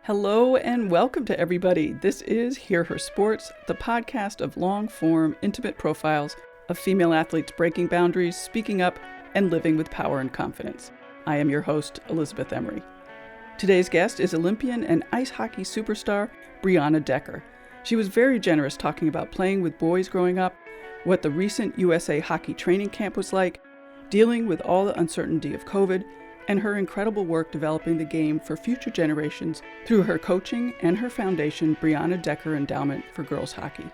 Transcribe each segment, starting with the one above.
Hello and welcome to everybody. This is Hear Her Sports, the podcast of long-form, intimate profiles of female athletes breaking boundaries, speaking up, and living with power and confidence. I am your host, Elizabeth Emery. Today's guest is Olympian and ice hockey superstar Brianna Decker. She was very generous talking about playing with boys growing up, what the recent USA hockey training camp was like, dealing with all the uncertainty of COVID, and her incredible work developing the game for future generations through her coaching and her foundation, Brianna Decker Endowment for Girls Hockey.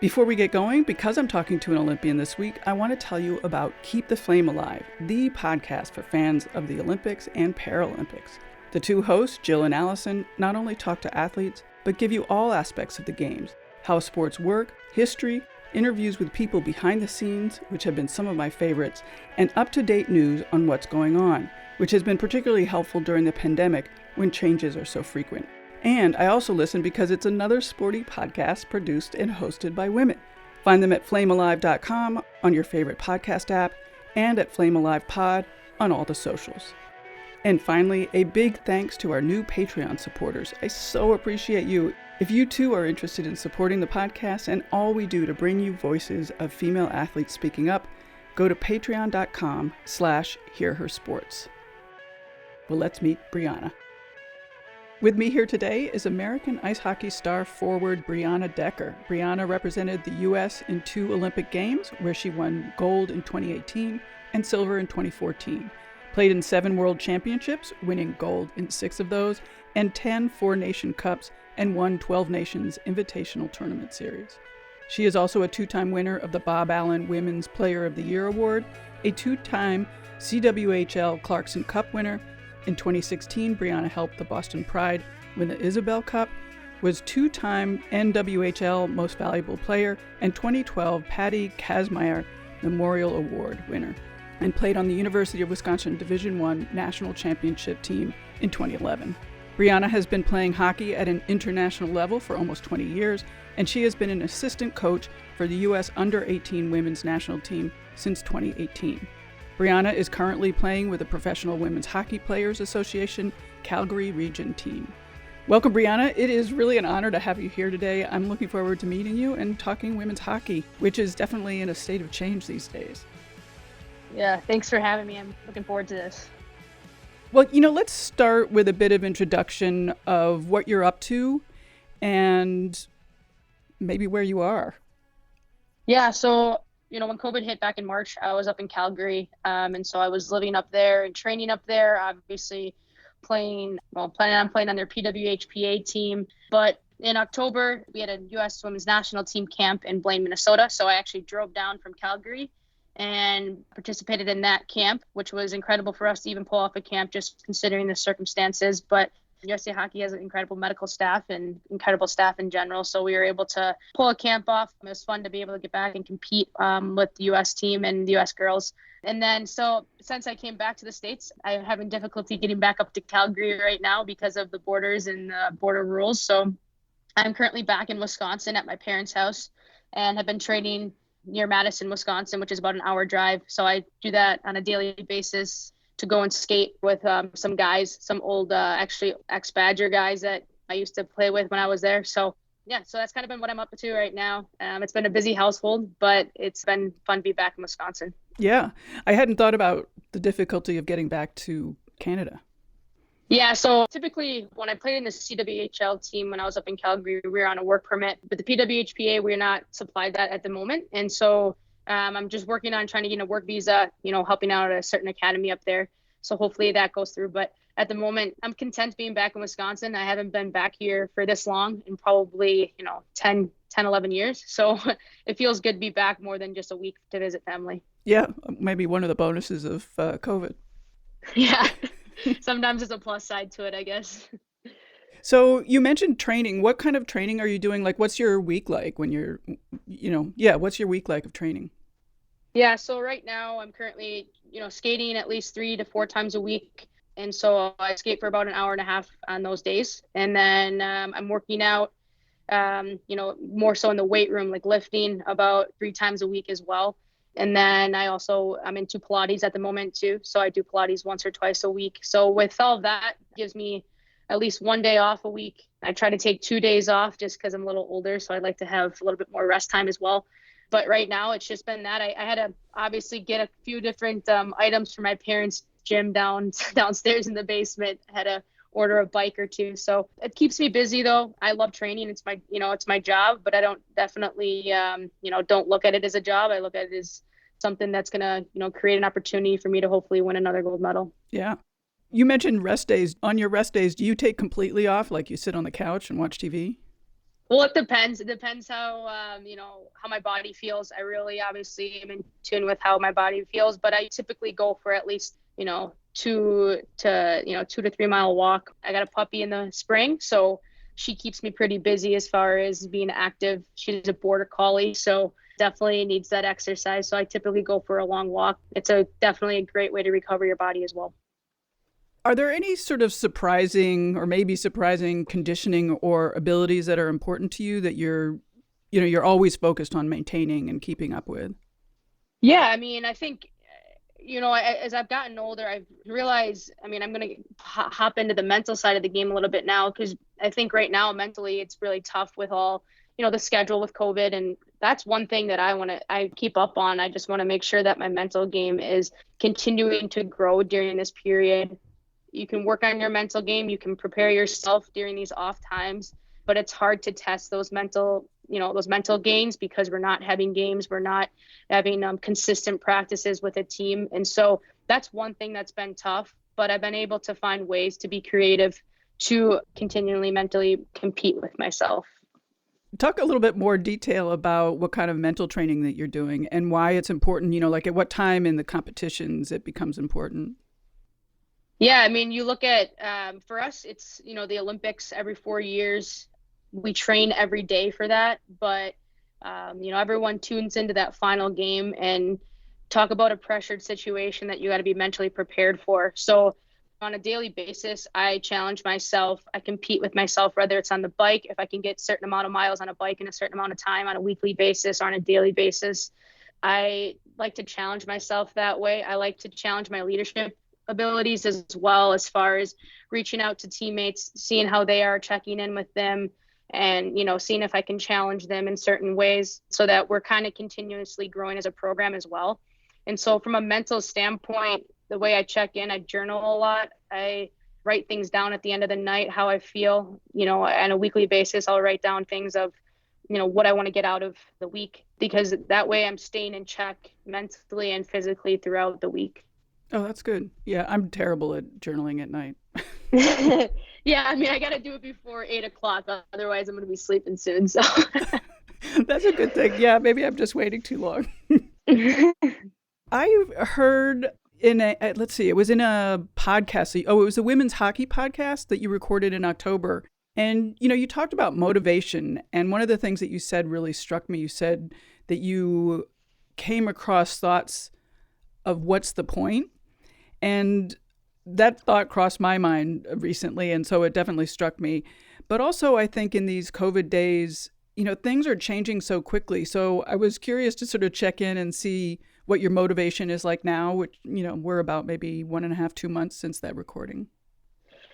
Before we get going, because I'm talking to an Olympian this week, I want to tell you about Keep the Flame Alive, the podcast for fans of the Olympics and Paralympics. The two hosts, Jill and Allison, not only talk to athletes, but give you all aspects of the games, how sports work, history, interviews with people behind the scenes, which have been some of my favorites, and up-to-date news on what's going on, which has been particularly helpful during the pandemic when changes are so frequent. And I also listen because it's another sporty podcast produced and hosted by women. Find them at flamealive.com on your favorite podcast app and at Flame Alive Pod on all the socials. And finally, a big thanks to our new Patreon supporters. I so appreciate you. If you too are interested in supporting the podcast and all we do to bring you voices of female athletes speaking up, go to patreon.com/hearhersports. Well, let's meet Brianna. With me here today is American ice hockey star forward Brianna Decker. Brianna represented the U.S. in 2 Olympic Games, where she won gold in 2018 and silver in 2014. Played in 7 World Championships, winning gold in 6 of those, and 10 Four-Nation Cups, and won 12 Nations Invitational Tournament Series. She is also a 2-time winner of the Bob Allen Women's Player of the Year Award, a 2-time CWHL Clarkson Cup winner. In 2016, Brianna helped the Boston Pride win the Isobel Cup, was 2-time NWHL Most Valuable Player, and 2012 Patty Kazmaier Memorial Award winner, and played on the University of Wisconsin Division I National Championship team in 2011. Brianna has been playing hockey at an international level for almost 20 years, and she has been an assistant coach for the U.S. Under-18 women's national team since 2018. Brianna is currently playing with the Professional Women's Hockey Players Association Calgary Region team. Welcome, Brianna. It is really an honor to have you here today. I'm looking forward to meeting you and talking women's hockey, which is definitely in a state of change these days. Yeah, thanks for having me. I'm looking forward to this. Well, let's start with a bit of introduction of what you're up to and maybe where you are. Yeah, so, when COVID hit back in March, I was up in Calgary. And so I was living up there and training up there, obviously planning on playing on their TWHPA team. But in October, we had a U.S. Women's National Team camp in Blaine, Minnesota. So I actually drove down from Calgary and participated in that camp, which was incredible for us to even pull off a camp, just considering the circumstances. But USA Hockey has an incredible medical staff and incredible staff in general, so we were able to pull a camp off. It was fun to be able to get back and compete with the U.S. team and the U.S. girls. And then, so since I came back to the States, I'm having difficulty getting back up to Calgary right now because of the borders and the border rules. So I'm currently back in Wisconsin at my parents' house and have been training near Madison, Wisconsin, which is about an hour drive. So I do that on a daily basis to go and skate with some guys, some old, actually ex-Badger guys that I used to play with when I was there. So yeah, so that's kind of been what I'm up to right now. It's been a busy household, but it's been fun to be back in Wisconsin. Yeah, I hadn't thought about the difficulty of getting back to Canada. Yeah, so typically when I played in the CWHL team when I was up in Calgary, we were on a work permit. But the PWHPA, we're not supplied that at the moment. And so I'm just working on trying to get a work visa, helping out at a certain academy up there. So hopefully that goes through. But at the moment, I'm content being back in Wisconsin. I haven't been back here for this long in probably, 10, 11 years. So it feels good to be back more than just a week to visit family. Yeah, maybe one of the bonuses of COVID. Yeah. Sometimes it's a plus side to it, I guess. So you mentioned training. What kind of training are you doing? Like, what's your week like when you're, what's your week like of training? Yeah, so right now I'm currently, skating at least 3 to 4 times a week. And so I skate for about an hour and a half on those days. And then I'm working out, more so in the weight room, like lifting about 3 times a week as well. And then I'm into Pilates at the moment too. So I do Pilates once or twice a week. So with all of that, gives me at least one day off a week. I try to take 2 days off just because I'm a little older. So I'd like to have a little bit more rest time as well. But right now it's just been that I had to obviously get a few different items for my parents' gym downstairs in the basement. I had to order a bike or two. So it keeps me busy though. I love training. It's my job, but I don't definitely, don't look at it as a job. I look at it as something that's going to, create an opportunity for me to hopefully win another gold medal. Yeah. You mentioned rest days. On your rest days, do you take completely off? Like you sit on the couch and watch TV? Well, it depends. It depends how, how my body feels. I really obviously am in tune with how my body feels, but I typically go for at least, 2 to 3 mile walk. I got a puppy in the spring, so she keeps me pretty busy as far as being active. She's a border collie, so definitely needs that exercise. So I typically go for a long walk. It's definitely a great way to recover your body as well. Are there any sort of surprising or maybe surprising conditioning or abilities that are important to you that you're always focused on maintaining and keeping up with? Yeah, I mean, I think, as I've gotten older, I've realized, I'm going to hop into the mental side of the game a little bit now, because I think right now mentally it's really tough with all, the schedule with COVID. And that's one thing that I keep up on. I just want to make sure that my mental game is continuing to grow during this period. You can work on your mental game. You can prepare yourself during these off times, but it's hard to test those mental gains because we're not having games. We're not having consistent practices with a team. And so that's one thing that's been tough, but I've been able to find ways to be creative to continually mentally compete with myself. Talk a little bit more detail about what kind of mental training that you're doing and why it's important, like at what time in the competitions it becomes important. Yeah, I mean, you look at, for us, it's, the Olympics every 4 years. We train every day for that. But, everyone tunes into that final game and talk about a pressured situation that you got to be mentally prepared for. So on a daily basis, I challenge myself. I compete with myself, whether it's on the bike, if I can get a certain amount of miles on a bike in a certain amount of time on a weekly basis or on a daily basis. I like to challenge myself that way. I like to challenge my leadership abilities as well, as far as reaching out to teammates, seeing how they are, checking in with them, and seeing if I can challenge them in certain ways so that we're kind of continuously growing as a program as well. And so from a mental standpoint, the way I check in, I journal a lot. I write things down at the end of the night, how I feel, on a weekly basis. I'll write down things of what I want to get out of the week, because that way I'm staying in check mentally and physically throughout the week. Oh, that's good. Yeah, I'm terrible at journaling at night. Yeah, I got to do it before 8:00. Otherwise, I'm going to be sleeping soon. So that's a good thing. Yeah, maybe I'm just waiting too long. I heard it was in a podcast. It was a women's hockey podcast that you recorded in October. And, you talked about motivation. And one of the things that you said really struck me. You said that you came across thoughts of what's the point? And that thought crossed my mind recently, and so it definitely struck me. But also, I think in these COVID days, things are changing so quickly. So I was curious to sort of check in and see what your motivation is like now, which, we're about maybe 1.5, 2 months since that recording.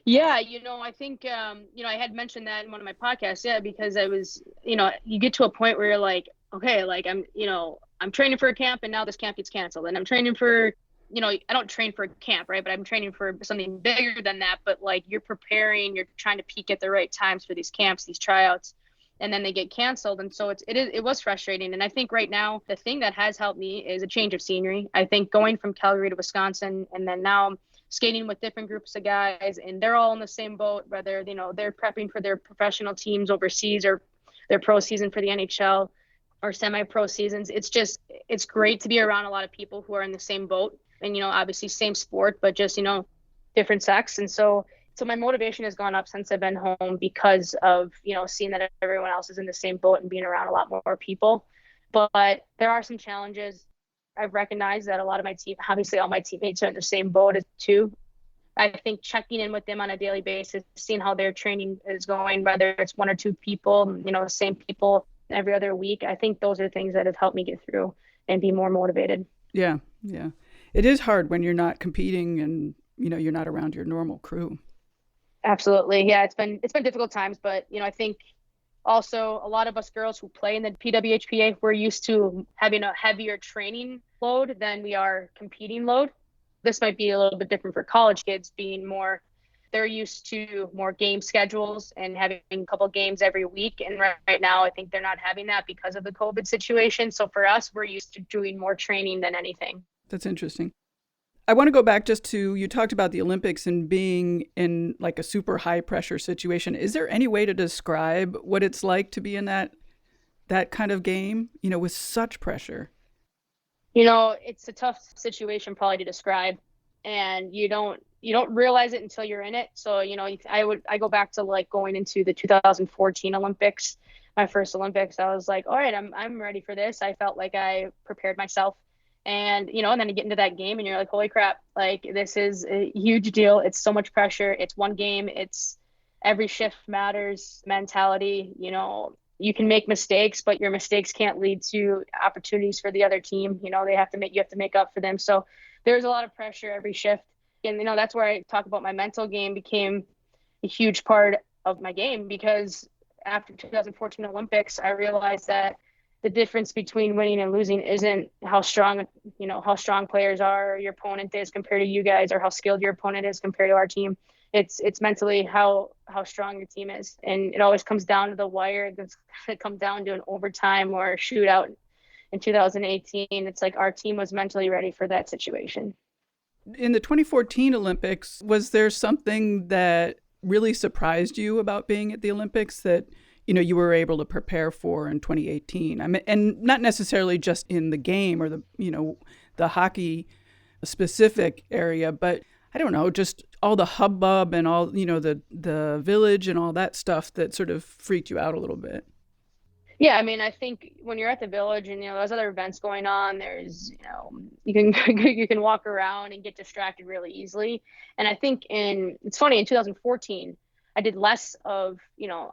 Yeah, I think, I had mentioned that in one of my podcasts, because I was, you get to a point where you're like, okay, like I'm training for a camp and now this camp gets canceled, and I'm training for, I don't train for a camp, right? But I'm training for something bigger than that. But like you're preparing, you're trying to peak at the right times for these camps, these tryouts, and then they get canceled. And so it was frustrating. And I think right now, the thing that has helped me is a change of scenery. I think going from Calgary to Wisconsin, and then now I'm skating with different groups of guys, and they're all in the same boat, whether, they're prepping for their professional teams overseas or their pro season for the NHL or semi-pro seasons. It's great to be around a lot of people who are in the same boat, and, obviously same sport, but just, different sex. And so my motivation has gone up since I've been home because of, seeing that everyone else is in the same boat and being around a lot more people. But there are some challenges. I've recognized that a lot of my team, obviously all my teammates are in the same boat as too. I think checking in with them on a daily basis, seeing how their training is going, whether it's 1 or 2 people, the same people every other week. I think those are things that have helped me get through and be more motivated. Yeah. It is hard when you're not competing and, you're not around your normal crew. Absolutely. Yeah, it's been difficult times, but I think also a lot of us girls who play in the PWHPA, we're used to having a heavier training load than we are competing load. This might be a little bit different for college kids being more, they're used to more game schedules and having a couple games every week. And right now, I think they're not having that because of the COVID situation. So for us, we're used to doing more training than anything. That's interesting. I want to go back just to, you talked about the Olympics and being in like a super high pressure situation. Is there any way to describe what it's like to be in that kind of game, with such pressure? It's a tough situation probably to describe, and you don't realize it until you're in it. So, I go back to like going into the 2014 Olympics, my first Olympics. I was like, all right, I'm ready for this. I felt like I prepared myself. And, and then you get into that game and you're like, holy crap, like this is a huge deal. It's so much pressure. It's one game. It's every shift matters mentality. You can make mistakes, but your mistakes can't lead to opportunities for the other team. You have to make up for them. So there's a lot of pressure every shift. And, that's where I talk about my mental game became a huge part of my game, because after 2014 Olympics, I realized that the difference between winning and losing isn't how strong players are, or your opponent is compared to you guys, or how skilled your opponent is compared to our team. It's mentally how strong your team is. And it always comes down to the wire. It's going to come down to an overtime or a shootout. In 2018, it's like our team was mentally ready for that situation. In the 2014 Olympics, was there something that really surprised you about being at the Olympics that you were able to prepare for in 2018? I mean, and not necessarily just in the game or the hockey specific area, but I don't know, just all the hubbub and all, the village and all that stuff that sort of freaked you out a little bit. Yeah, I mean, I think when you're at the village and there's other events going on, there's you can walk around and get distracted really easily. And I think it's funny, in 2014, I did less of,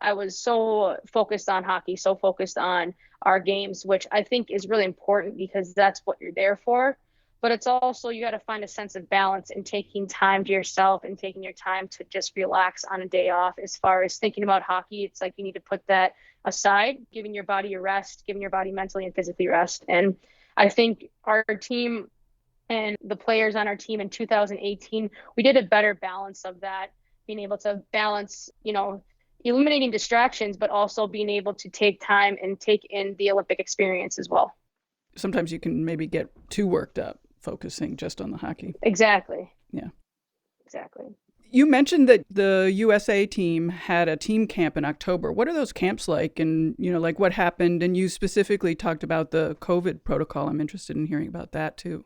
I was so focused on hockey, so focused on our games, which I think is really important because that's what you're there for. But it's also, you got to find a sense of balance in taking time to yourself and taking your time to just relax on a day off. As far as thinking about hockey, it's like you need to put that aside, giving your body a rest, giving your body mentally and physically rest. And I think our team and the players on our team in 2018, we did a better balance of that, being able to balance, eliminating distractions, but also being able to take time and take in the Olympic experience as well. Sometimes you can maybe get too worked up focusing just on the hockey. Exactly. Yeah. Exactly. You mentioned that the USA team had a team camp in October. What are those camps like? And, like what happened? And you specifically talked about the COVID protocol. I'm interested in hearing about that too.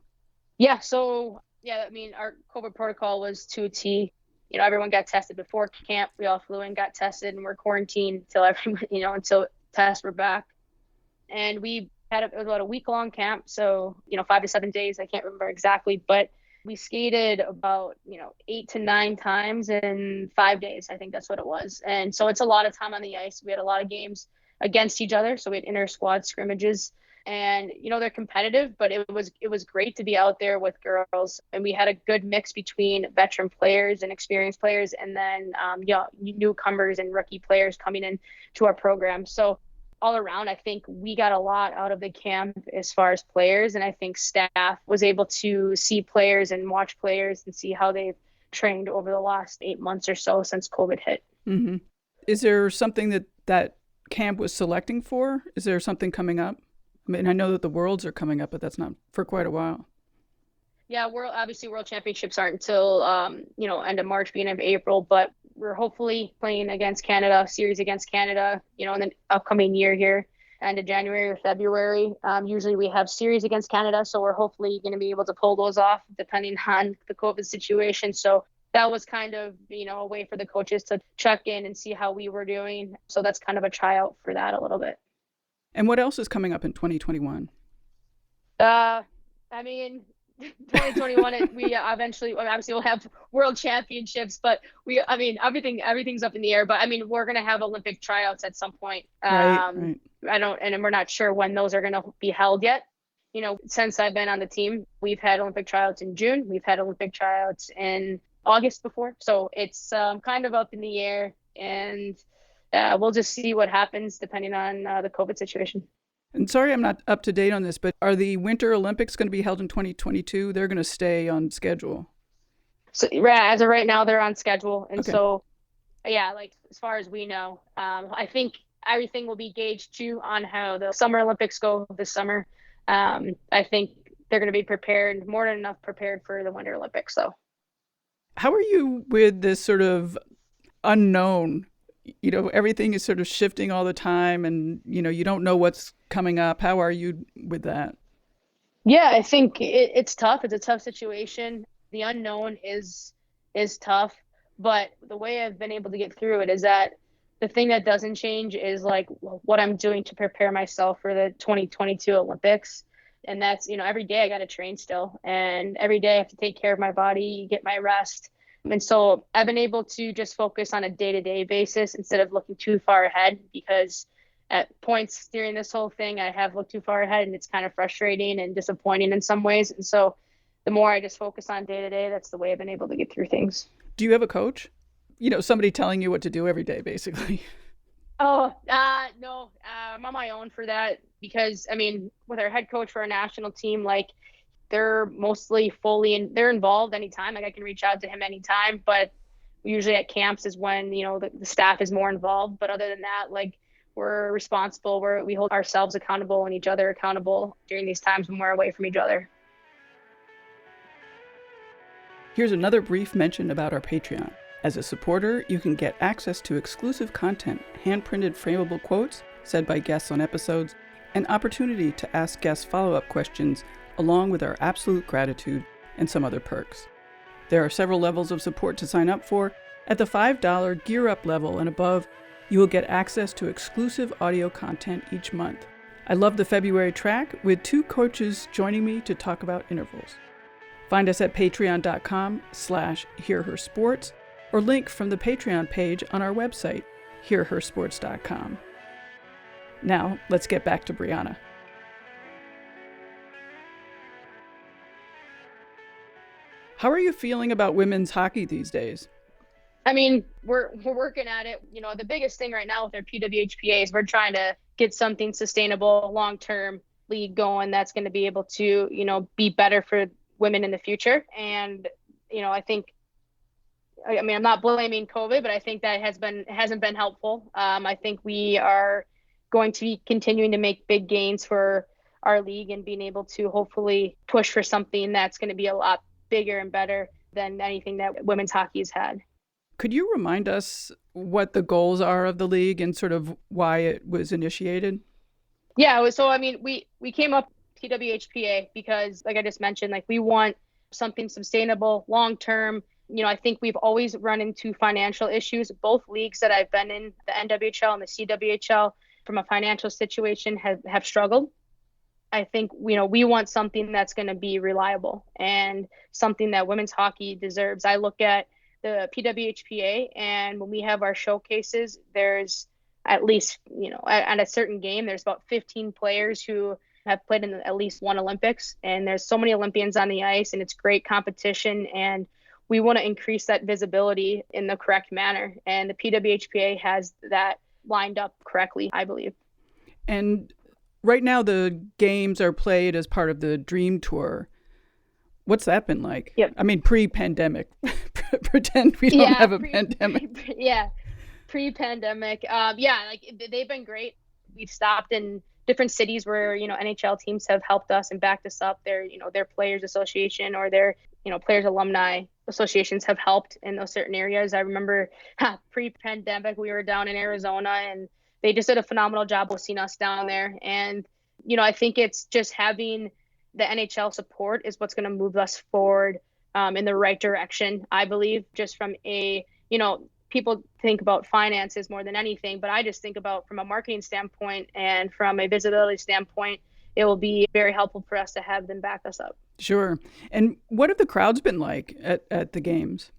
Yeah. So, I mean, our COVID protocol was to a T. Everyone got tested before camp. We all flew in, got tested, and we're quarantined until tests were back. And it was about a week-long camp. So, 5 to 7 days. I can't remember exactly, but we skated about, 8 to 9 times in 5 days. I think that's what it was. And so it's a lot of time on the ice. We had a lot of games against each other. So we had inter-squad scrimmages. And, they're competitive, but it was great to be out there with girls. And we had a good mix between veteran players and experienced players, and then newcomers and rookie players coming in to our program. So all around, I think we got a lot out of the camp as far as players. And I think staff was able to see players and watch players and see how they've trained over the last 8 months or so since COVID hit. Mm-hmm. Is there something that camp was selecting for? Is there something coming up? I mean, I know that the Worlds are coming up, but that's not for quite a while. Yeah, World Championships aren't until end of March, beginning of April, but we're hopefully playing against Canada, series against Canada, in the upcoming year here, end of January or February. Usually we have series against Canada, so we're hopefully going to be able to pull those off depending on the COVID situation. So that was kind of, a way for the coaches to check in and see how we were doing. So that's kind of a tryout for that a little bit. And what else is coming up in 2021? I mean, 2021, we obviously will have world championships, but everything's up in the air. But I mean, we're going to have Olympic tryouts at some point. Right. And we're not sure when those are going to be held yet. Since I've been on the team, we've had Olympic tryouts in June. We've had Olympic tryouts in August before. So it's kind of up in the air, and we'll just see what happens depending on the COVID situation. And sorry, I'm not up to date on this, but are the Winter Olympics going to be held in 2022? They're going to stay on schedule. So as of right now, they're on schedule. And Okay. so, yeah, like as far as we know, I think everything will be gauged too on how the Summer Olympics go this summer. I think they're going to be prepared, more than enough prepared for the Winter Olympics. So, how are you with this sort of unknown? Everything is sort of shifting all the time, and, you don't know what's coming up. How are you with that? Yeah, I think it's tough. It's a tough situation. The unknown is tough, but the way I've been able to get through it is that the thing that doesn't change is like what I'm doing to prepare myself for the 2022 Olympics. And that's, every day I got to train still, and every day I have to take care of my body, get my rest. And so I've been able to just focus on a day-to-day basis instead of looking too far ahead, because at points during this whole thing, I have looked too far ahead, and it's kind of frustrating and disappointing in some ways. And so the more I just focus on day to day, that's the way I've been able to get through things. Do you have a coach? Somebody telling you what to do every day, basically. Oh, no, I'm on my own for that, because with our head coach for our national team, like they're mostly they're involved anytime. Like I can reach out to him anytime, but usually at camps is when, the staff is more involved. But other than that, like we're responsible, we hold ourselves accountable and each other accountable during these times when we're away from each other. Here's another brief mention about our Patreon. As a supporter, you can get access to exclusive content, hand-printed frameable quotes said by guests on episodes, and opportunity to ask guests follow-up questions, along with our absolute gratitude and some other perks. There are several levels of support to sign up for. At the $5 Gear Up level and above, you will get access to exclusive audio content each month. I love the February track, with 2 coaches joining me to talk about intervals. Find us at patreon.com/hearhersports, or link from the Patreon page on our website, hearhersports.com. Now, let's get back to Brianna. How are you feeling about women's hockey these days? We're working at it. The biggest thing right now with our PWHPA is we're trying to get something sustainable, long-term league going that's going to be able to, be better for women in the future. And, I think, I'm not blaming COVID, but I think that hasn't been helpful. I think we are going to be continuing to make big gains for our league and being able to hopefully push for something that's going to be a lot bigger and better than anything that women's hockey has had. Could you remind us what the goals are of the league and sort of why it was initiated? Yeah, so we came up TWHPA because, like I just mentioned, like we want something sustainable, long-term. I think we've always run into financial issues. Both leagues that I've been in, the NWHL and the CWHL, from a financial situation have struggled. I think, we want something that's going to be reliable and something that women's hockey deserves. I look at the PWHPA, and when we have our showcases, there's at least, at a certain game, there's about 15 players who have played in at least one Olympics, and there's so many Olympians on the ice, and it's great competition, and we want to increase that visibility in the correct manner. And the PWHPA has that lined up correctly, I believe. And right now the games are played as part of the Dream Tour. What's that been like? Yep. Pre-pandemic. Pretend we don't have a pandemic. Pre-pandemic. They've been great. We've stopped in different cities where, NHL teams have helped us and backed us up. Their players association or their, players alumni associations have helped in those certain areas. I remember pre-pandemic, we were down in Arizona, and they just did a phenomenal job hosting us down there. And, I think it's just having the NHL support is what's going to move us forward in the right direction, I believe, just from people think about finances more than anything, but I just think about from a marketing standpoint and from a visibility standpoint, it will be very helpful for us to have them back us up. Sure. And what have the crowds been like at the games?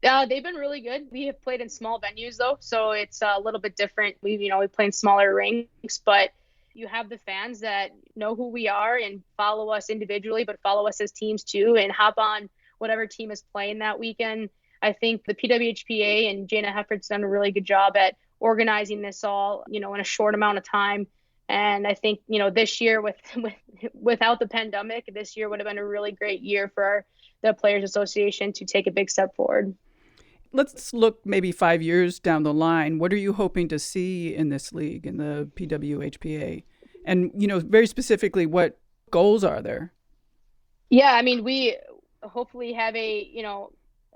They've been really good. We have played in small venues though, so it's a little bit different. We play in smaller rinks, but you have the fans that know who we are and follow us individually, but follow us as teams too, and hop on whatever team is playing that weekend. I think the PWHPA and Jana Hefford's done a really good job at organizing this all, in a short amount of time. And I think, this year without the pandemic, this year would have been a really great year for the Players Association to take a big step forward. Let's look maybe 5 years down the line. What are you hoping to see in this league, in the PWHPA? And, very specifically, what goals are there? Yeah, I mean, we hopefully have a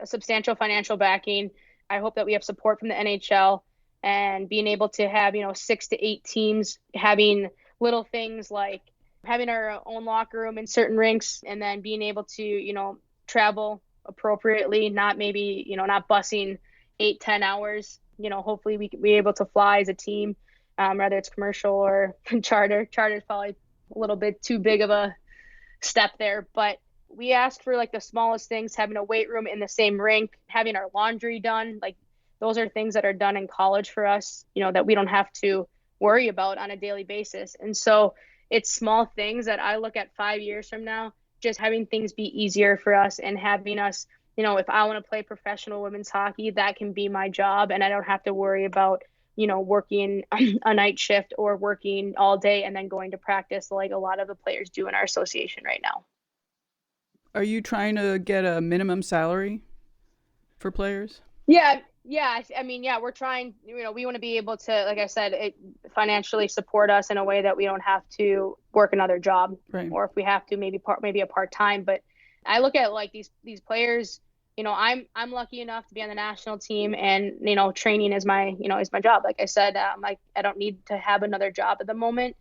substantial financial backing. I hope that we have support from the NHL and being able to have, 6 to 8 teams, having little things like having our own locker room in certain rinks, and then being able to, travel appropriately, not busing 8-10 hours. Hopefully we can be able to fly as a team, whether it's commercial or charter. Charter is probably a little bit too big of a step there, but we ask for like the smallest things, having a weight room in the same rink, having our laundry done. Like those are things that are done in college for us, that we don't have to worry about on a daily basis. And so it's small things that I look at 5 years from now, just having things be easier for us and having us, if I want to play professional women's hockey, that can be my job. And I don't have to worry about, working a night shift or working all day and then going to practice like a lot of the players do in our association right now. Are you trying to get a minimum salary for players? Yeah. I mean, we're trying, we want to be able to, like I said, financially support us in a way that we don't have to work another job, right. Or if we have to, maybe a part-time. But I look at like these players, I'm lucky enough to be on the national team, and, training is my job. Like I said, I don't need to have another job at the moment.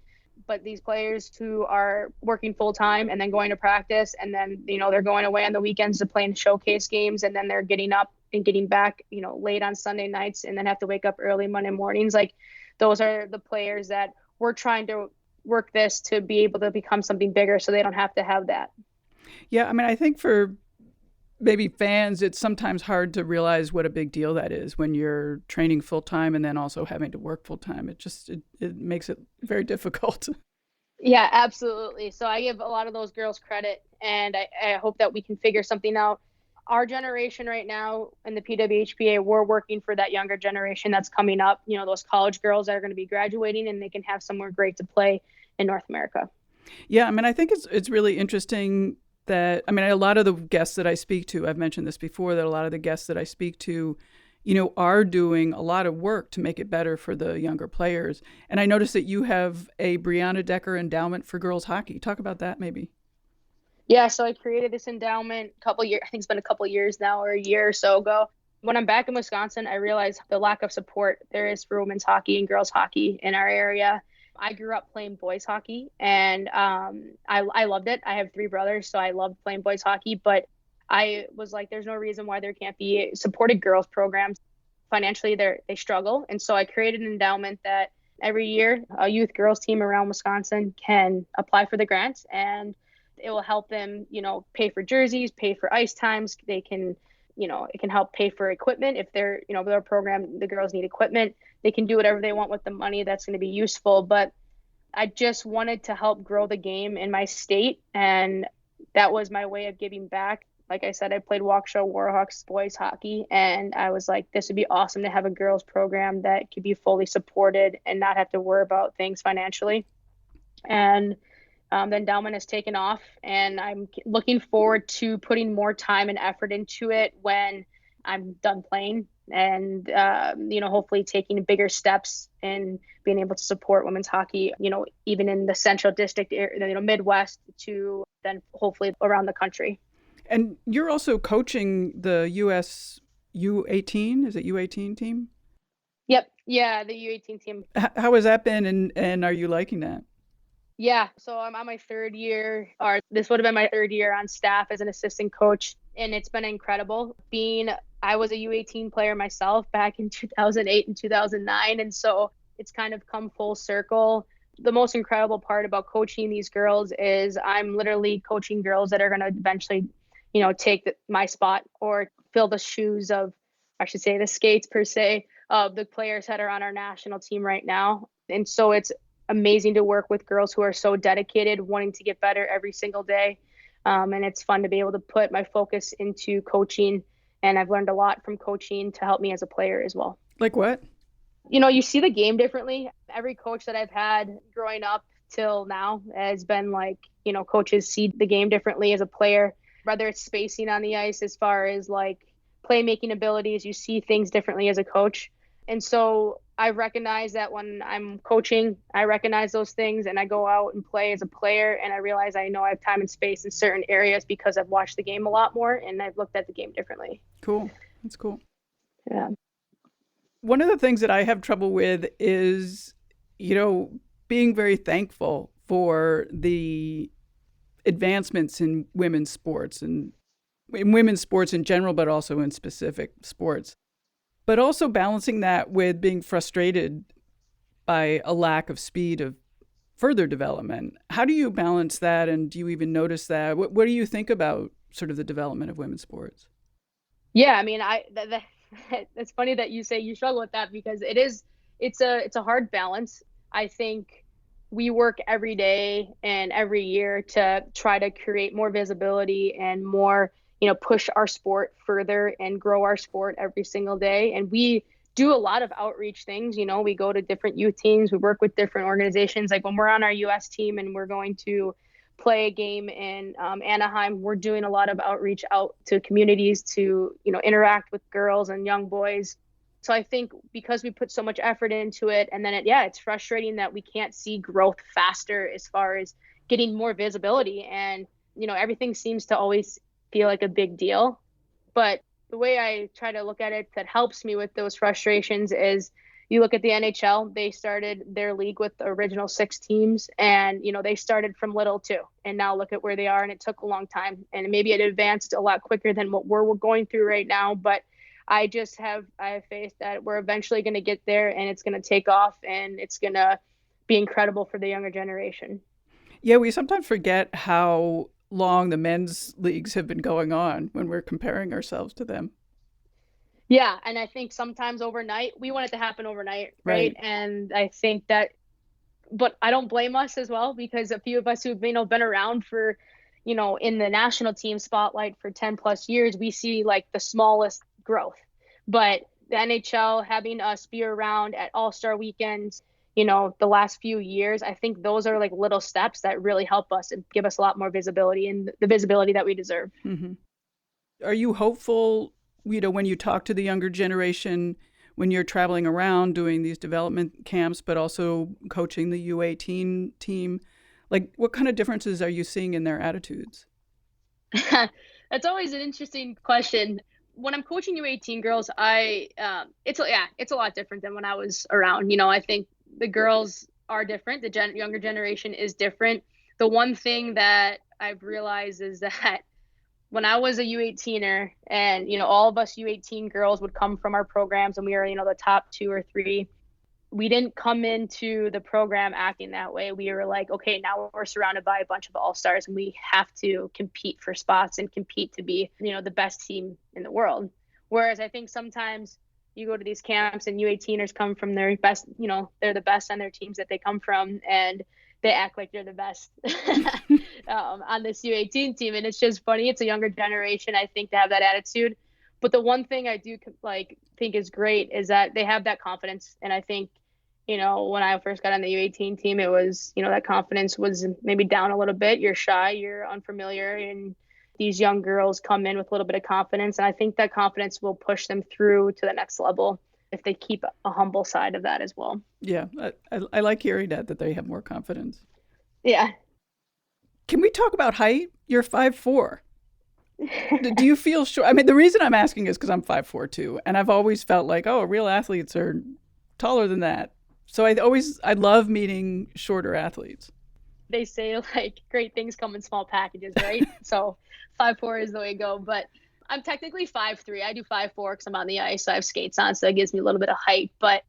But these players who are working full time and then going to practice, and then, they're going away on the weekends to play in showcase games, and then they're getting up and getting back, late on Sunday nights, and then have to wake up early Monday mornings. Like those are the players that we're trying to work this to be able to become something bigger so they don't have to have that. Yeah. I mean, I think for maybe fans, it's sometimes hard to realize what a big deal that is when you're training full time and then also having to work full time. It makes it very difficult. Yeah, absolutely. So I give a lot of those girls credit, and I hope that we can figure something out. Our generation right now in the PWHPA, we're working for that younger generation that's coming up, those college girls that are going to be graduating, and they can have somewhere great to play in North America. Yeah, I mean, I think it's really interesting that, a lot of the guests that I speak to, I've mentioned this before, that a lot of the guests that I speak to, are doing a lot of work to make it better for the younger players. And I noticed that you have a Brianna Decker Endowment for girls hockey. Talk about that maybe. Yeah, so I created this endowment a couple years, I think it's been a couple years now, or a year or so ago. When I'm back in Wisconsin, I realized the lack of support there is for women's hockey and girls hockey in our area. I grew up playing boys hockey, and I loved it. I have 3 brothers, so I loved playing boys hockey, but I was like, there's no reason why there can't be supported girls programs. Financially, they struggle. And so I created an endowment that every year a youth girls team around Wisconsin can apply for the grant, and it will help them, pay for jerseys, pay for ice times. They can, it can help pay for equipment. If they're, their program, the girls need equipment, they can do whatever they want with the money that's going to be useful. But I just wanted to help grow the game in my state, and that was my way of giving back. Like I said, I played Waukesha Warhawks boys hockey, and I was like, this would be awesome to have a girls program that could be fully supported and not have to worry about things financially. And the endowment has taken off, and I'm looking forward to putting more time and effort into it when I'm done playing, and hopefully taking bigger steps and being able to support women's hockey, even in the Central District, Midwest, to then hopefully around the country. And you're also coaching the U.S. U18, is it U18 team? Yep. Yeah, the U18 team. How has that been, and are you liking that? Yeah, so I'm on my 3rd year, or this would have been my 3rd year on staff as an assistant coach, and it's been incredible. I was a U18 player myself back in 2008 and 2009, and so it's kind of come full circle. The most incredible part about coaching these girls is I'm literally coaching girls that are going to eventually, take my spot or fill the shoes of, I should say, the skates per se, of the players that are on our national team right now. And so it's amazing to work with girls who are so dedicated, wanting to get better every single day. And it's fun to be able to put my focus into coaching. And I've learned a lot from coaching to help me as a player as well. Like what? You see the game differently. Every coach that I've had growing up till now has been like, coaches see the game differently as a player, whether it's spacing on the ice as far as like playmaking abilities, you see things differently as a coach. And so I recognize that when I'm coaching, I recognize those things and I go out and play as a player, and I realize I know I have time and space in certain areas because I've watched the game a lot more and I've looked at the game differently. Cool. That's cool. Yeah. One of the things that I have trouble with is, being very thankful for the advancements in women's sports and in women's sports in general, but also in specific sports. But also balancing that with being frustrated by a lack of speed of further development. How do you balance that? And do you even notice that? What do you think about sort of the development of women's sports? Yeah, I mean, it's funny that you say you struggle with that because it's a hard balance. I think we work every day and every year to try to create more visibility and more, push our sport further and grow our sport every single day. And we do a lot of outreach things. We go to different youth teams, we work with different organizations. Like when we're on our US team and we're going to play a game in Anaheim, we're doing a lot of outreach out to communities to, interact with girls and young boys. So I think because we put so much effort into it, and then it's frustrating that we can't see growth faster as far as getting more visibility. And, everything seems to always feel like a big deal. But the way I try to look at it that helps me with those frustrations is you look at the NHL, they started their league with the original 6 teams and, they started from little too. And now look at where they are, and it took a long time. And maybe it advanced a lot quicker than what we're going through right now. But I have faith that we're eventually going to get there, and it's going to take off, and it's going to be incredible for the younger generation. Yeah, we sometimes forget how long the men's leagues have been going on when we're comparing ourselves to them. Yeah, and I think sometimes overnight, we want it to happen overnight, right? And I think that, but I don't blame us as well, because a few of us who've been around for, in the national team spotlight for 10 plus years, we see like the smallest growth. But the NHL having us be around at All-Star weekends, the last few years, I think those are like little steps that really help us and give us a lot more visibility and the visibility that we deserve. Mm-hmm. Are you hopeful, when you talk to the younger generation, when you're traveling around doing these development camps, but also coaching the U18 team, like what kind of differences are you seeing in their attitudes? That's always an interesting question. When I'm coaching U18 girls, it's a lot different than when I was around. I think the girls are different. The younger generation is different. The one thing that I've realized is that when I was a U18er and, all of us U18 girls would come from our programs and we were, the top 2 or 3, we didn't come into the program acting that way. We were like, okay, now we're surrounded by a bunch of all-stars and we have to compete for spots and compete to be, the best team in the world. Whereas I think sometimes you go to these camps and U18ers come from their best, they're the best on their teams that they come from, and they act like they're the best on this U18 team. And it's just funny. It's a younger generation, I think, to have that attitude. But the one thing I do think is great is that they have that confidence. And I think, when I first got on the U18 team, it was, that confidence was maybe down a little bit. You're shy, you're unfamiliar, and these young girls come in with a little bit of confidence. And I think that confidence will push them through to the next level if they keep a humble side of that as well. Yeah, I like hearing that they have more confidence. Yeah. Can we talk about height? You're 5'4". Do you feel short? I mean, the reason I'm asking is because I'm 5'4" too, and I've always felt like, real athletes are taller than that. So I love meeting shorter athletes. They say like great things come in small packages, right? So 5'4" is the way to go. But I'm technically 5'3". I do 5'4" because I'm on the ice. So I have skates on, so that gives me a little bit of height. But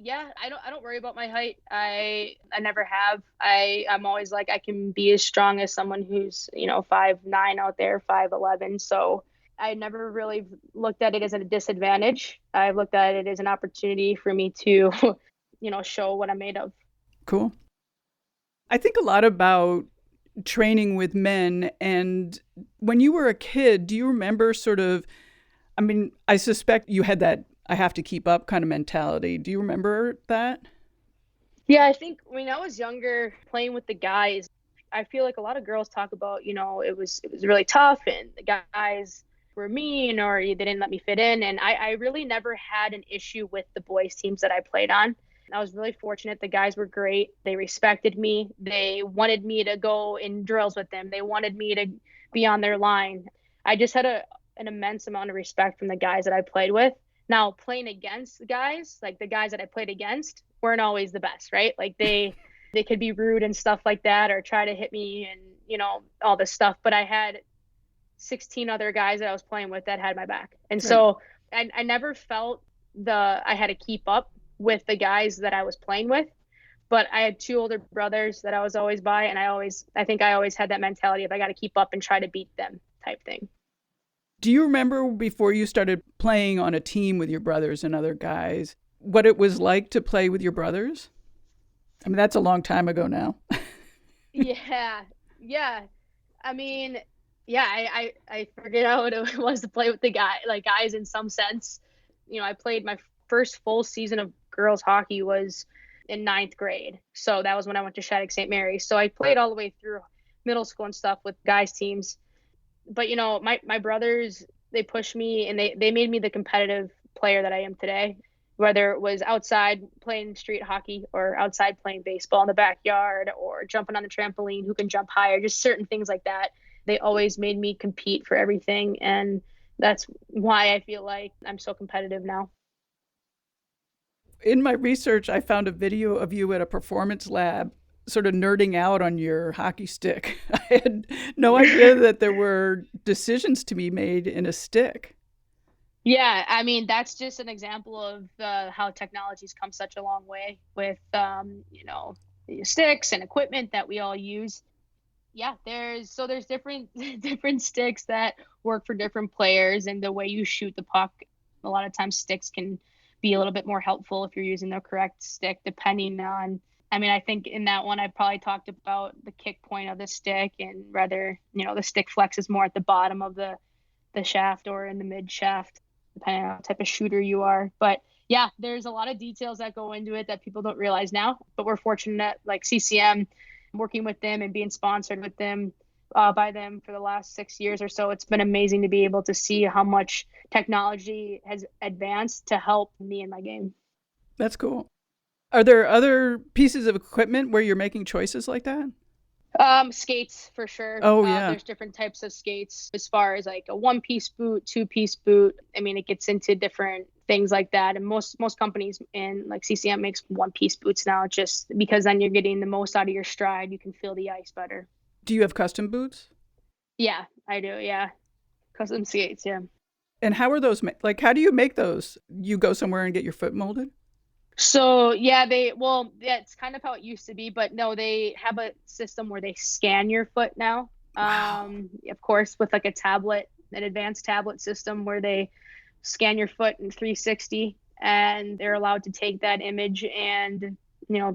yeah, I don't worry about my height. I never have. I'm always like, I can be as strong as someone who's 5'9" out there, 5'11". So I never really looked at it as a disadvantage. I looked at it as an opportunity for me to, show what I'm made of. Cool. I think a lot about training with men. And when you were a kid, do you remember sort of, I mean, I suspect you had that I have to keep up kind of mentality. Do you remember that? Yeah, I think when I was younger, playing with the guys, I feel like a lot of girls talk about, it was really tough and the guys were mean or they didn't let me fit in. And I really never had an issue with the boys teams that I played on. I was really fortunate. The guys were great. They respected me. They wanted me to go in drills with them. They wanted me to be on their line. I just had an immense amount of respect from the guys that I played with. Now, playing against guys, like the guys that I played against, weren't always the best, right? Like they could be rude and stuff like that or try to hit me and, all this stuff. But I had 16 other guys that I was playing with that had my back. And so I never felt I had to keep up with the guys that I was playing with. But I had two older brothers that I was always by. And I think I always had that mentality of I got to keep up and try to beat them type thing. Do you remember before you started playing on a team with your brothers and other guys, what it was like to play with your brothers? I mean, that's a long time ago now. Yeah. I mean, yeah, I forget how it was to play with the guys in some sense. I played my first full season of girls hockey was in 9th grade. So that was when I went to Shattuck St. Mary's. So I played all the way through middle school and stuff with guys teams. But, my brothers, they pushed me and they made me the competitive player that I am today, whether it was outside playing street hockey or outside playing baseball in the backyard or jumping on the trampoline, who can jump higher, just certain things like that. They always made me compete for everything. And that's why I feel like I'm so competitive now. In my research, I found a video of you at a performance lab sort of nerding out on your hockey stick. I had no idea that there were decisions to be made in a stick. Yeah, I mean, that's just an example of how technology's come such a long way with, the sticks and equipment that we all use. Yeah, there's different different sticks that work for different players, and the way you shoot the puck, a lot of times sticks can be a little bit more helpful if you're using the correct stick, depending on. I mean, I think in that one, I probably talked about the kick point of the stick, and rather, the stick flex is more at the bottom of the shaft or in the mid shaft, depending on what type of shooter you are. But yeah, there's a lot of details that go into it that people don't realize now. But we're fortunate, like CCM, working with them and being sponsored with them by them for the last 6 years or so. It's been amazing to be able to see how much technology has advanced to help me in my game. That's cool. Are there other pieces of equipment where you're making choices like that? Skates for sure. Oh, yeah. There's different types of skates as far as like a 1-piece boot, 2-piece boot. I mean, it gets into different things like that. And most companies in like CCM makes 1-piece boots now, just because then you're getting the most out of your stride. You can feel the ice better. Do you have custom boots? Yeah, I do. Yeah. Custom skates. Yeah. And how are those made? Like, how do you make those? You go somewhere and get your foot molded? So yeah, it's kind of how it used to be, but no, they have a system where they scan your foot now. Wow. Of course, with like an advanced tablet system where they scan your foot in 360, and they're allowed to take that image and,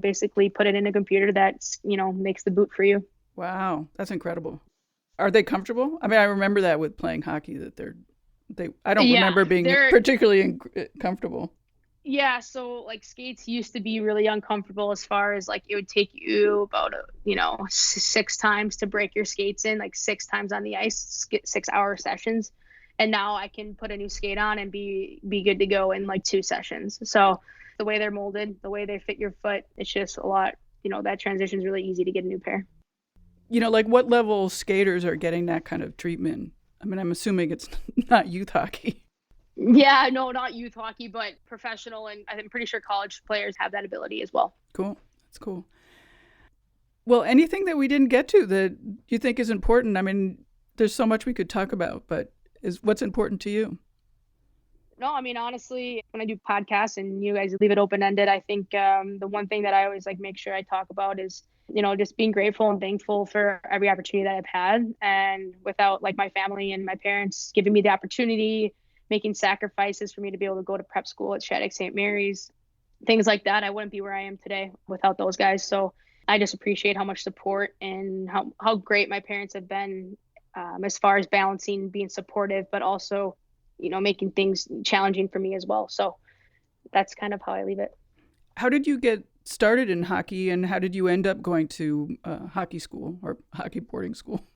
basically put it in a computer that, makes the boot for you. Wow, that's incredible. Are they comfortable? I mean, I remember that with playing hockey that I don't remember being particularly comfortable. Yeah, so like skates used to be really uncomfortable as far as like it would take you about 6 times to break your skates in, like 6 times on the ice, 6-hour sessions. And now I can put a new skate on and be good to go in like 2 sessions. So the way they're molded, the way they fit your foot, it's just a lot, that transition is really easy to get a new pair. Like what level skaters are getting that kind of treatment? I mean, I'm assuming it's not youth hockey. Yeah, no, not youth hockey, but professional. And I'm pretty sure college players have that ability as well. Cool. That's cool. Well, anything that we didn't get to that you think is important? I mean, there's so much we could talk about, but what's important to you? No, I mean, honestly, when I do podcasts and you guys leave it open-ended, I think the one thing that I always make sure I talk about is, just being grateful and thankful for every opportunity that I've had. And without my family and my parents giving me the opportunity, making sacrifices for me to be able to go to prep school at Shattuck St. Mary's, things like that, I wouldn't be where I am today without those guys. So I just appreciate how much support and how great my parents have been, as far as balancing being supportive, but also, making things challenging for me as well. So that's kind of how I leave it. How did you get started in hockey, and how did you end up going to hockey school or hockey boarding school?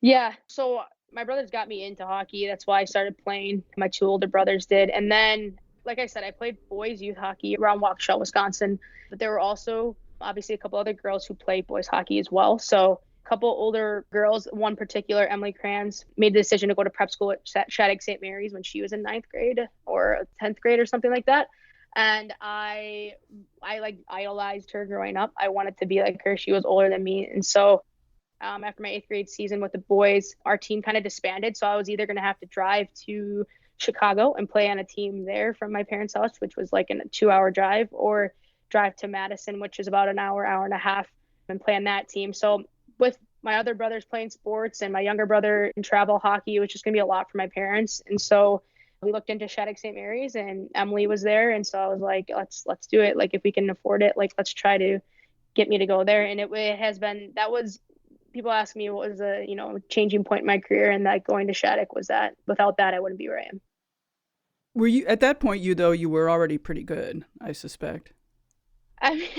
Yeah. So my brothers got me into hockey. That's why I started playing. My two older brothers did. And then, like I said, I played boys youth hockey around Waukesha, Wisconsin. But there were also obviously a couple other girls who played boys hockey as well. So a couple older girls, one particular, Emily Kranz, made the decision to go to prep school at Shattuck St. Mary's when she was in ninth grade or 10th grade or something like that. And I like idolized her growing up. I wanted to be like her. She was older than me. And so after my eighth grade season with the boys, our team kind of disbanded. So I was either going to have to drive to Chicago and play on a team there from my parents' house, which was like a 2-hour drive, or drive to Madison, which is about an hour, hour and a half, and play on that team. So with my other brothers playing sports and my younger brother in travel hockey, it was just going to be a lot for my parents. And so we looked into Shattuck St. Mary's, and Emily was there. And so I was like, let's do it. Like, if we can afford it, like, let's try to get me to go there. And it has been, that was, people ask me what was a changing point in my career, and that going to Shattuck was that. Without that, I wouldn't be where I am. Were you at that point? You were already pretty good, I suspect. I mean,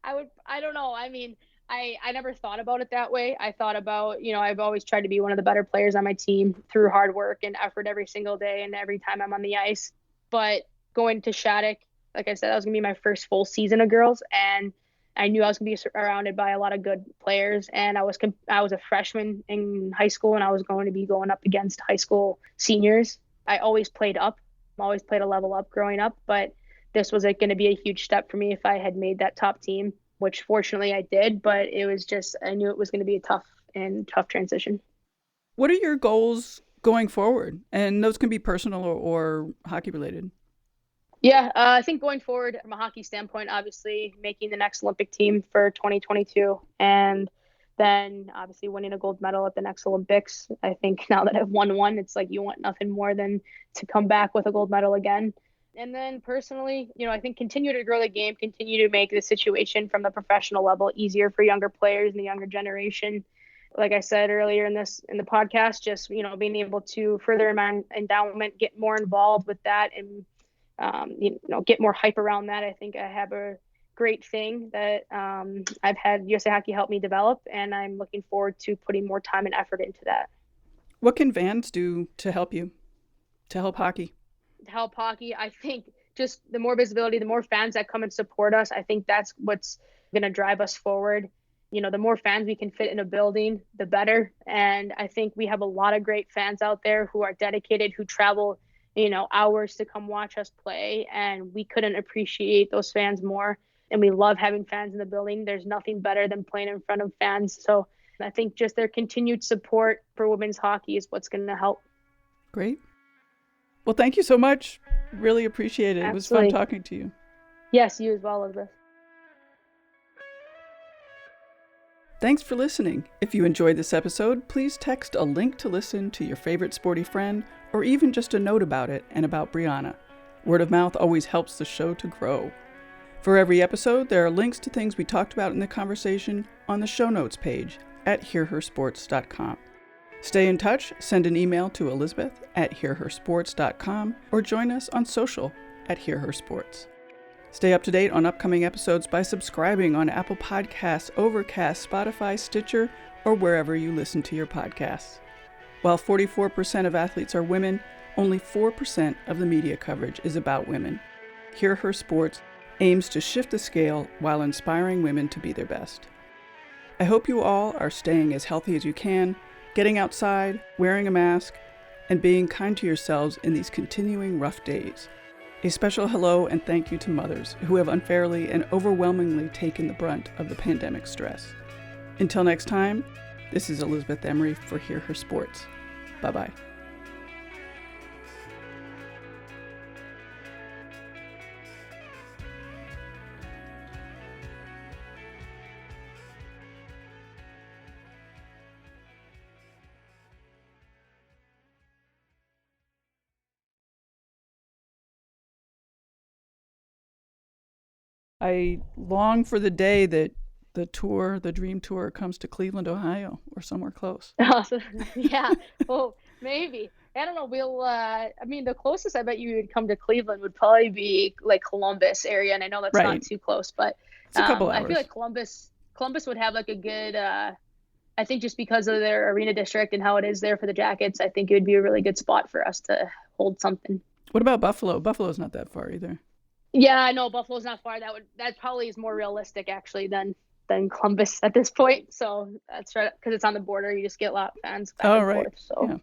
I don't know. I mean, I never thought about it that way. I thought about, I've always tried to be one of the better players on my team through hard work and effort every single day and every time I'm on the ice. But going to Shattuck, like I said, that was gonna be my first full season of girls, and I knew I was gonna be surrounded by a lot of good players. And I was a freshman in high school, and I was going to be going up against high school seniors. I always played up, always played a level up growing up, but this was going to be a huge step for me if I had made that top team, which fortunately I did. But it was just, I knew it was going to be a tough transition. What are your goals going forward? And those can be personal or hockey related. Yeah, I think going forward from a hockey standpoint, obviously making the next Olympic team for 2022, and then obviously winning a gold medal at the next Olympics. I think now that I've won one, it's like you want nothing more than to come back with a gold medal again. And then personally, I think continue to grow the game, continue to make the situation from the professional level easier for younger players and the younger generation. Like I said earlier in the podcast, just, being able to further my endowment, get more involved with that, and get more hype around that. I think I have a great thing that I've had USA Hockey help me develop, and I'm looking forward to putting more time and effort into that. What can fans do to help you, to help hockey? To help hockey, I think just the more visibility, the more fans that come and support us, I think that's what's going to drive us forward. The more fans we can fit in a building, the better. And I think we have a lot of great fans out there who are dedicated, who travel hours to come watch us play, and we couldn't appreciate those fans more. And we love having fans in the building. There's nothing better than playing in front of fans. So I think just their continued support for women's hockey is what's going to help. Great. Well, thank you so much. Really appreciate it. Absolutely. It was fun talking to you. Yes, you as well, Elizabeth. Thanks for listening. If you enjoyed this episode, please text a link to listen to your favorite sporty friend, or even just a note about it and about Brianna. Word of mouth always helps the show to grow. For every episode, there are links to things we talked about in the conversation on the show notes page at hearhersports.com. Stay in touch, send an email to elizabeth@hearhersports.com, or join us on social at hearhersports. Stay up to date on upcoming episodes by subscribing on Apple Podcasts, Overcast, Spotify, Stitcher, or wherever you listen to your podcasts. While 44% of athletes are women, only 4% of the media coverage is about women. Hear Her Sports aims to shift the scale while inspiring women to be their best. I hope you all are staying as healthy as you can, getting outside, wearing a mask, and being kind to yourselves in these continuing rough days. A special hello and thank you to mothers who have unfairly and overwhelmingly taken the brunt of the pandemic stress. Until next time, this is Elizabeth Emery for Hear Her Sports. Bye-bye. I long for the day that the dream tour comes to Cleveland, Ohio, or somewhere close. Yeah, well, maybe. I don't know. We'll, I mean, the closest I bet you would come to Cleveland would probably be like Columbus area. And I know that's not too close, but it's a couple hours. I feel like Columbus would have like a good, I think just because of their arena district and how it is there for the Jackets, I think it would be a really good spot for us to hold something. What about Buffalo? Buffalo's not that far either. Yeah, I know Buffalo's not far. That probably is more realistic actually than Columbus at this point. So that's right, because it's on the border. You just get a lot of fans back and forth. So